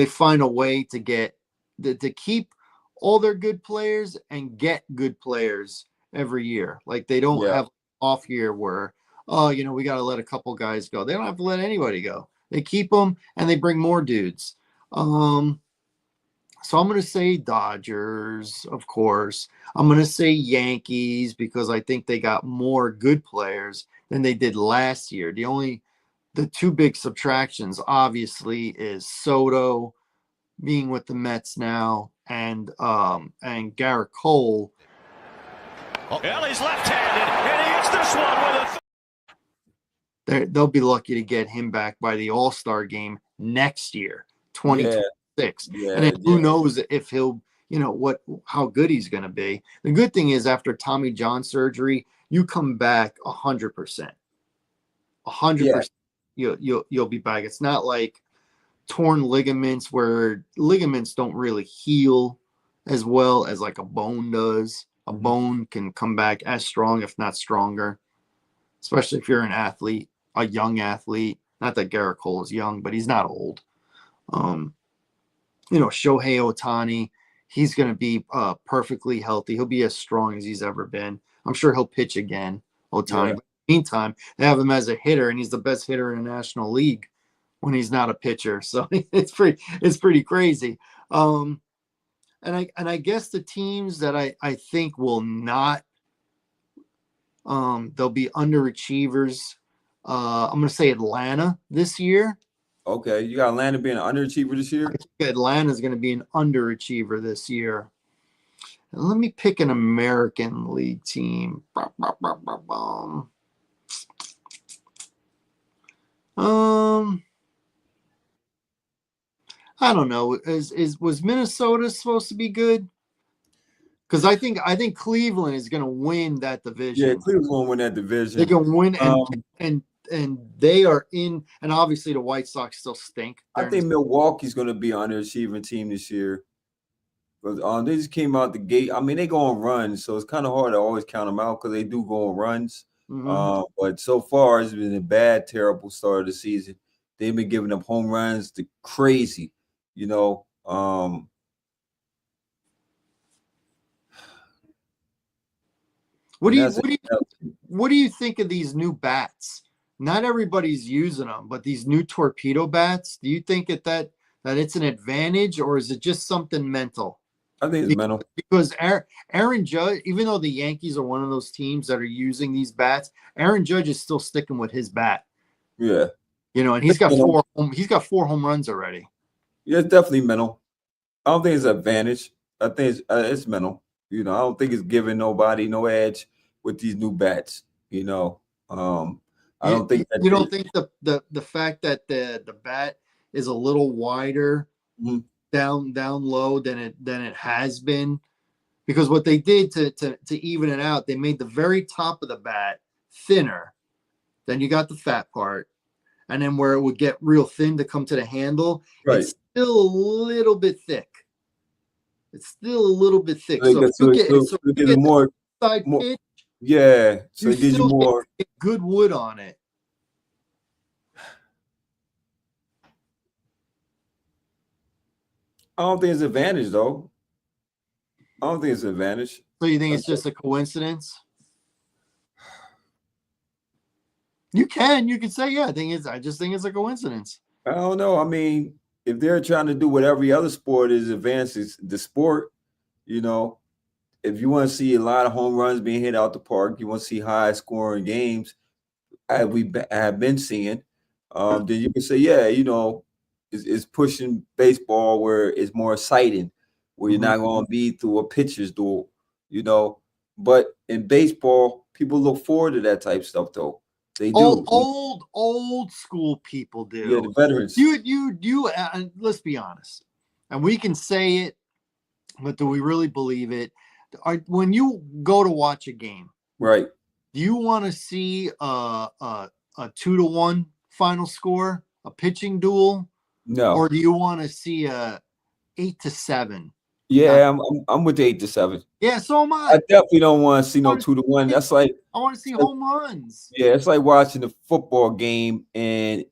find a way to get to keep all their good players and get good players every year. Like they don't have off year where we got to let a couple guys go. They don't have to let anybody go. They keep them and they bring more dudes. So I'm going to say Dodgers, of course. I'm going to say Yankees because I think they got more good players than they did last year. The two big subtractions, obviously, is Soto being with the Mets now and Garrett Cole. Well, he's left-handed, and he hits this one with They'll be lucky to get him back by the All-Star game next year, 2026. Yeah, and then who knows if he'll, how good he's going to be. The good thing is after Tommy John surgery, you come back 100%. 100%. You'll be back. It's not like torn ligaments where ligaments don't really heal as well as like a bone does. A bone can come back as strong, if not stronger, especially if you're an athlete, a young athlete. Not that Garrett Cole is young, but he's not old. Shohei Ohtani, he's going to be perfectly healthy. He'll be as strong as he's ever been. I'm sure he'll pitch again, Ohtani. Yeah. But in the meantime, they have him as a hitter, and he's the best hitter in the National League when he's not a pitcher. So it's pretty crazy. And I guess the teams that I think will not, they'll be underachievers. I'm going to say Atlanta this year. Okay, you got Atlanta being an underachiever this year? I think Atlanta is going to be an underachiever this year. And let me pick an American League team. I don't know. Was Minnesota supposed to be good? Because I think Cleveland is going to win that division. Yeah, Cleveland's going to win that division. They're going to win, and they are in. And obviously, the White Sox still stink. I think Milwaukee's going to be an underachieving team this year. But they just came out the gate. I mean, they go on runs, so it's kind of hard to always count them out because they do go on runs. But so far, it's been a bad, terrible start of the season. They've been giving up home runs to crazy, What do you think of these new bats? Not everybody's using them, but these new torpedo bats. Do you think that it's an advantage, or is it just something mental? I think it's mental. Because Aaron Judge, even though the Yankees are one of those teams that are using these bats, Aaron Judge is still sticking with his bat. Yeah. And he's got four home runs already. Yeah, it's definitely mental. I don't think it's an advantage. I think it's mental. I don't think it's giving nobody no edge with these new bats. I don't think that. You don't think the fact that the bat is a little wider down low than it has been, because what they did to even it out, they made the very top of the bat thinner. Then you got the fat part, and then where it would get real thin to come to the handle, it's still a little bit thick. It's still a little bit thick. So you get more side pitch. Yeah, so it gives you more get good wood on it. I don't think it's an advantage, though. I don't think it's an advantage. So you think it's just a coincidence? You can say, yeah, I just think it's a coincidence. I don't know. I mean, if they're trying to do what every other sport is, advances the sport, if you want to see a lot of home runs being hit out the park, you want to see high scoring games, as we have been seeing, then you can say, yeah, it's pushing baseball where it's more exciting, where you're not going to be through a pitcher's duel, But in baseball, people look forward to that type of stuff, though. They do. Old school people do. Yeah, the veterans. You. Let's be honest, and we can say it, but do we really believe it? When you go to watch a game, right? Do you want to see a 2-1 final score, a pitching duel? No. Or do you want to see a 8-7? Yeah, I'm with the 8-7. Yeah, so am I. I definitely don't want to see no 2-1. That's like I want to see home runs. Yeah, it's like watching a football game and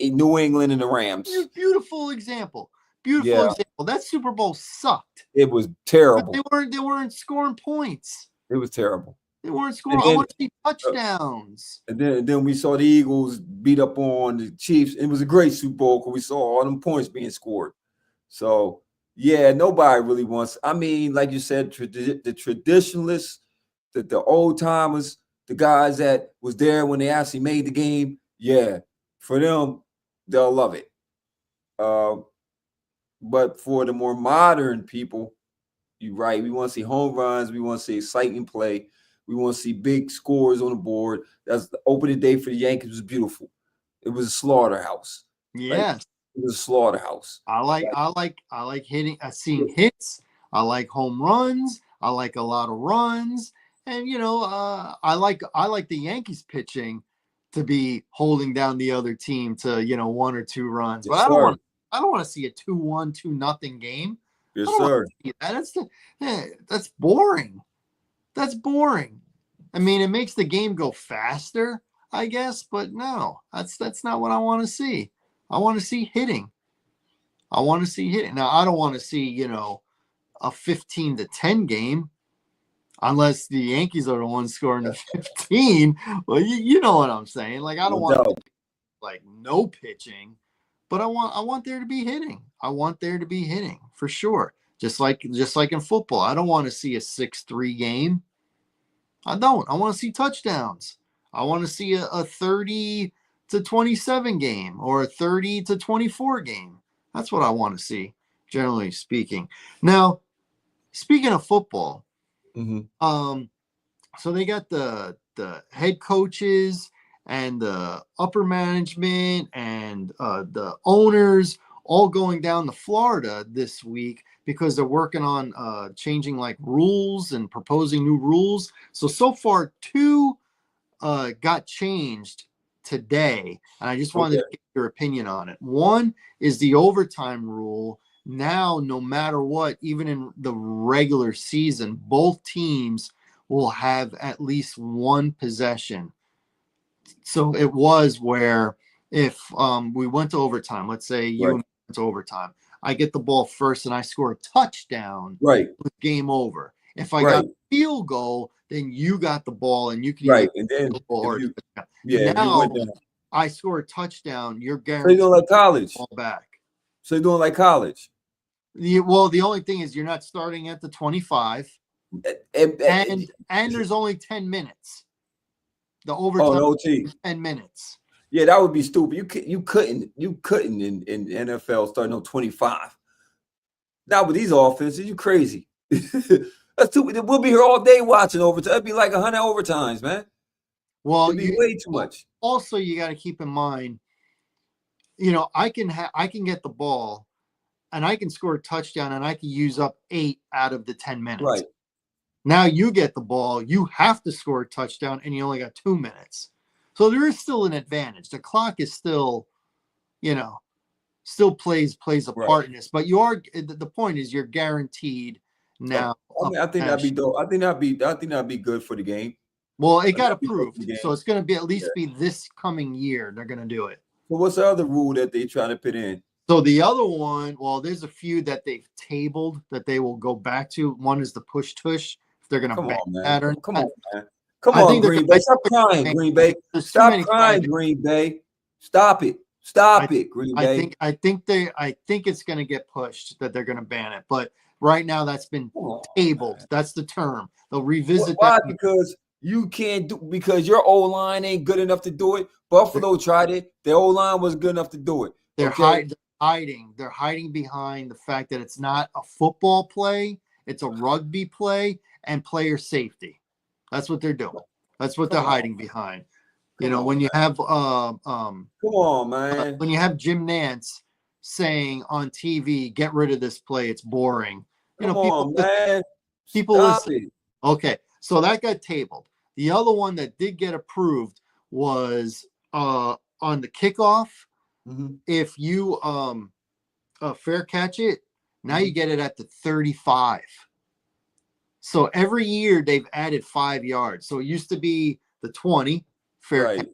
New England and the Rams. Beautiful example. Example. That Super Bowl sucked. It was terrible. But they weren't scoring points. It was terrible. They weren't scoring. I want to see touchdowns. And then we saw the Eagles beat up on the Chiefs. It was a great Super Bowl because we saw all them points being scored. So, yeah, nobody really wants. I mean, like you said, the traditionalists, the old timers, the guys that was there when they actually made the game. Yeah, for them, they'll love it. But for the more modern people, you're right. We want to see home runs. We want to see exciting play. We want to see big scores on the board. That's the opening day for the Yankees was beautiful. It was a slaughterhouse. Yes, it was a slaughterhouse. I like hitting. Seeing hits. I like home runs. I like a lot of runs, and I like the Yankees pitching to be holding down the other team to 1 or 2 runs. But Yes, I don't want to see a 2-1, 2-0 game. Yes, sir. That's boring. That's boring. I mean, it makes the game go faster, I guess, but no, that's not what I want to see. I want to see hitting. I want to see hitting. Now, I don't want to see, a 15-10 game unless the Yankees are the ones scoring the 15. Well, you know what I'm saying. Like, I don't want no pitching, but I want there to be hitting. I want there to be hitting for sure. Just like in football, I don't want to see a 6-3 game. I don't. I want to see touchdowns. I want to see a 30-27 game or a 30-24 game. That's what I want to see, generally speaking. Now, speaking of football, so they got the head coaches and the upper management and the owners all going down to Florida this week because they're working on changing like rules and proposing new rules. So far, 2 got changed today, and I just wanted to get your opinion on it. One is the overtime rule. Now, no matter what, even in the regular season, both teams will have at least 1 possession. So it was where if we went to overtime, let's say you went to overtime, I get the ball first and I score a touchdown, with game over. If I got a field goal, then you got the ball and you can and then now I score a touchdown, you're guaranteed. So you're doing like college. Ball back. So you're doing like college. Well, the only thing is you're not starting at the 25, and there's only 10 minutes. The overtime 10 minutes. Yeah, that would be stupid. You couldn't in NFL start no 25. Not with these offenses, you crazy. That's stupid. We'll be here all day watching overtime. It'd be like 100 overtimes, man. Well, it'd be way too much. Also, you got to keep in mind, I can get the ball, and I can score a touchdown, and I can use up 8 out of the 10 minutes. Right. Now you get the ball, you have to score a touchdown, and you only got 2 minutes. So there is still an advantage. The clock is still, still plays a part in this. But the point is you're guaranteed now. I think that'd be dope. I think that'd be good for the game. Well, it got approved, so it's going to be at least be this coming year. They're going to do it. So what's the other rule that they trying to put in? So the other one, well, there's a few that they've tabled that they will go back to. One is the push tush. If they're going to ban pattern. Come on, man. Come on, Green Bay. Stop crying, Green Bay. Stop crying, Green Bay. Stop it. Stop it, Green Bay. I think it's going to get pushed that they're going to ban it. But right now that's been tabled. Man. That's the term. They'll revisit Why? that. Because you can't do because your O-line ain't good enough to do it. Buffalo tried it. Their O-line was good enough to do it. They're hiding. They're hiding behind the fact that it's not a football play. It's a rugby play and player safety. That's what they're doing. That's what they're hiding behind. When you have come on, man. When you have Jim Nantz saying on TV, "Get rid of this play. It's boring." People listen. Okay, so that got tabled. The other one that did get approved was on the kickoff. Mm-hmm. If you fair catch it, now you get it at the 35. So every year they've added 5 yards. So it used to be the 20 fair catch.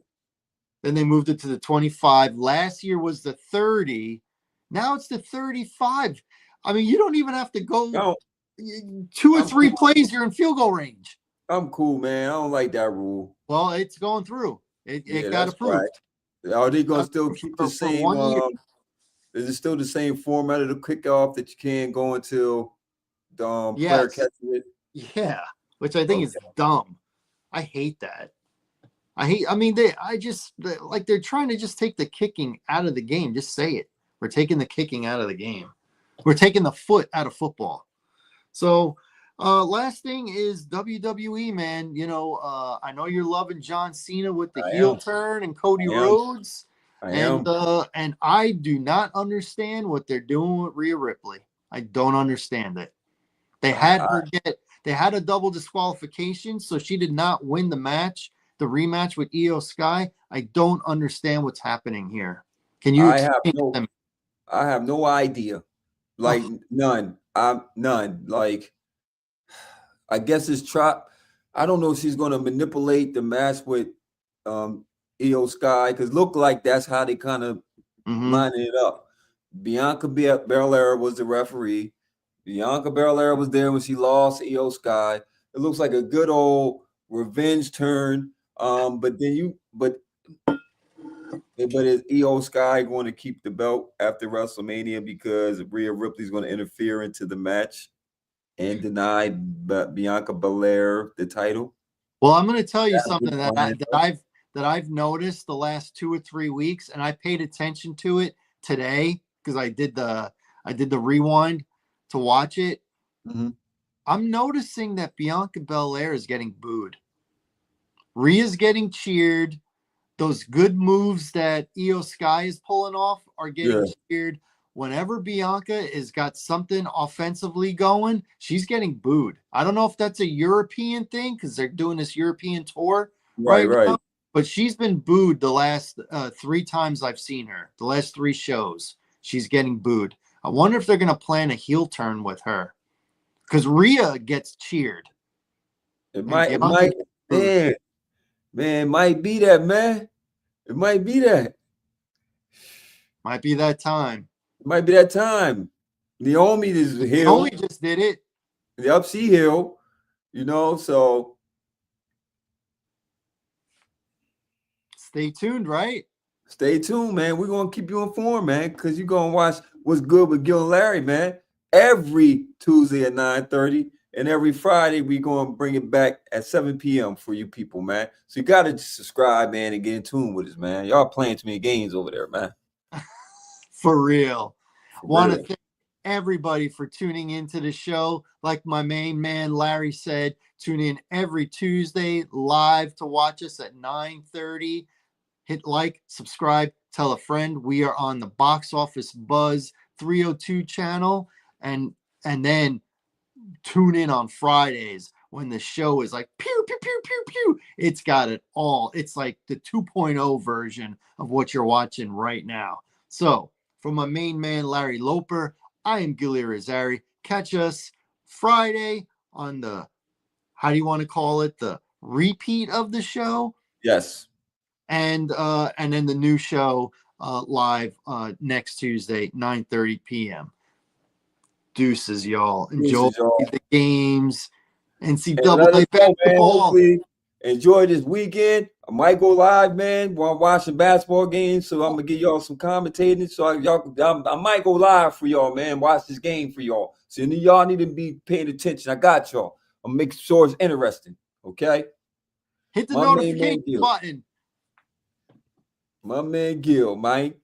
Then they moved it to the 25. Last year was the 30. Now it's the 35. I mean, you don't even have to go 2 or 3 plays. You're in field goal range. I'm cool, man. I don't like that rule. Well, it's going through. It Yeah, got that's right. approved. Are they gonna still keep the For same? 1 year. Is it still the same format of the kickoff that you can't go until the player Yes. catches it? Yeah, which I think is dumb. I hate that. I mean, they're trying to just take the kicking out of the game. Just say it. We're taking the kicking out of the game. We're taking the foot out of football. So, last thing is WWE, man. I know you're loving John Cena with the heel turn and Cody Rhodes. And I do not understand what they're doing with Rhea Ripley. I don't understand it. They had a double disqualification, so she did not win the match, the rematch with Io Sky. I don't understand what's happening here. Can you explain? I have no idea. Like none. None. Like I guess it's I don't know if she's gonna manipulate the match with Io Sky, because look like that's how they kind of lining it up. Bianca Belair was the referee. Bianca Belair was there when she lost Io Sky. It looks like a good old revenge turn. But is Io Sky going to keep the belt after WrestleMania because Rhea Ripley's going to interfere into the match and deny Bianca Belair the title? Well, I'm going to tell you something that I've noticed the last 2 or 3 weeks, and I paid attention to it today because I did the rewind to watch it. I'm noticing that Bianca Belair is getting booed. Rhea's getting cheered. Those good moves that Io Sky is pulling off are getting cheered. Whenever Bianca has got something offensively going, she's getting booed. I don't know if that's a European thing because they're doing this European tour right now, but she's been booed the last 3 times I've seen her. The last 3 shows, she's getting booed. I wonder if they're going to plan a heel turn with her because Rhea gets cheered. It might, man, it might be that, man. It might be that. Might be that time. It might be that time. Naomi is heel. Naomi just did it. Yep, she heel. So stay tuned, right? Stay tuned, man. We're gonna keep you informed, man, because you're gonna watch What's Good with Gil and Larry, man. Every Tuesday at 9:30, and every Friday we're gonna bring it back at 7 p.m. for you people, man. So you gotta subscribe, man, and get in tune with us, man. Y'all playing too many games over there, man. For real. Want to thank everybody for tuning into the show. Like my main man Larry said, tune in every Tuesday live to watch us at 9:30. Hit like, subscribe, tell a friend. We are on the Box Office Buzz 302 channel, and then tune in on Fridays when the show is like pew pew pew pew pew. It's got it all. It's like the 2.0 version of what you're watching right now. So from my main man Larry Loper, I am Gilly Rosari. Catch us Friday on the, how do you want to call it, the repeat of the show? Yes. And then the new show live next Tuesday, 9:30 p.m. Deuces, y'all. Enjoy the games. NCAA basketball. Hopefully enjoy this weekend. I might go live, man, while I'm watching basketball games. So I'm gonna give y'all some commentating. So I might go live for y'all, man. Watch this game for y'all. So y'all need to be paying attention. I got y'all. I'm making sure it's interesting. Okay. Hit the notification button. My man Gil, Mike.